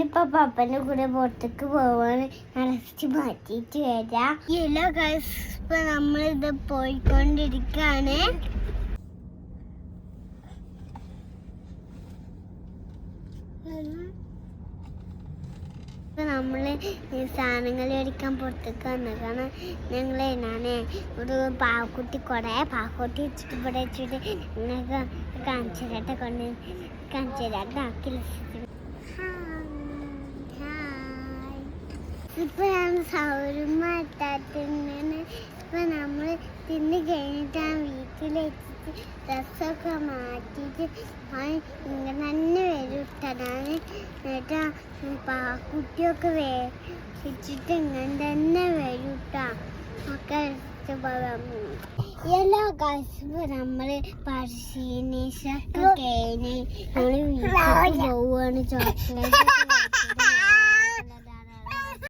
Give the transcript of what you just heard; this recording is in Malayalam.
ഞാനിപ്പോ പപ്പന്റെ കൂടെ പുറത്തേക്ക് പോവാണ്. അടച്ച് മാറ്റിട്ട് വരാം. ഹലോ ഗൈസ്, ഇപ്പൊ നമ്മളിത് പോയിക്കൊണ്ടിരിക്കാണ്. നമ്മള് സാധനങ്ങൾ മേടിക്കാൻ പുറത്തേക്ക് വന്നേക്കാണ്. ഞാന് ഒരു പാവക്കുട്ടി വെച്ചിട്ട് ഇവിടെ വെച്ചിട്ട് നിങ്ങൾക്ക് കാണിച്ചേരാട്ടെ ആക്കി. ഇപ്പൊ ഞാൻ സൗരമ്മ എത്താത്തന്നെ. ഇപ്പൊ നമ്മള് തിന്ന് കഴിഞ്ഞിട്ടാണ് വീട്ടിലെത്തിച്ച് ഡ്രസ്സൊക്കെ മാറ്റിയിട്ട് ഇങ്ങനെ തന്നെ വരും ഇട്ടാണ്. എന്നിട്ടാ കുട്ടിയൊക്കെ വെച്ചിട്ട് ഇങ്ങനെ തന്നെ വരും ഇട്ടാ. ഒക്കെ എല്ലാ കാശും നമ്മള് പരിശീലിച്ചൊക്കെ കഴിഞ്ഞ് നമ്മള് വീട്ടിൽ പോവാണ്. ചോക്ലേറ്റ്